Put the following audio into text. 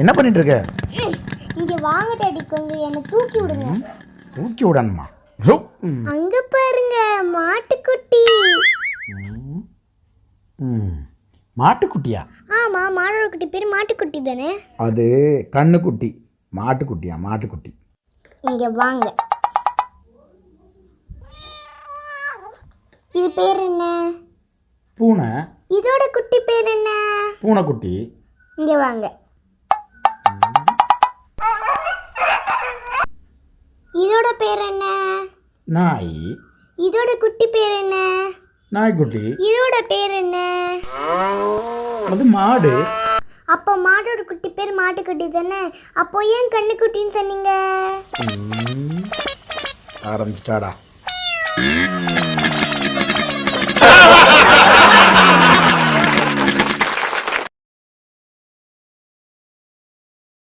என்ன பண்ணிட்டு இருக்க? இங்க வாங்க டாடி, கொஞ்சம் என்ன தூக்கி விடுங்க. தூக்கி விடணுமா? அங்க பாருங்க, மாட்டுக்குட்டி. மாட்டுக்குட்டியா? ஆமா, மாடோட குட்டி பேர் மாட்டுக்குட்டி தானே. அது கண்ணுக்குட்டி. மாட்டுக்குட்டியா? மாட்டுக்குட்டி. இங்க வாங்க. இது பேர் என்ன? பூனை. இதோட குட்டி பேர் என்ன? பூனைக்குட்டி. இங்க வாங்க. இதோட பேர் என்ன? நாய். இதோட குட்டி பேர் என்ன? நாய்க்குட்டி. இதோட பேர் என்ன? அது மாடு. அப்போ மாடோட குட்டி பேர் மாட்டுக்குட்டி தானே. அப்போ ஏன் கண்ணுக்குட்டின்னு சொன்னீங்க? ஆரம்பிச்சிட்டாடா.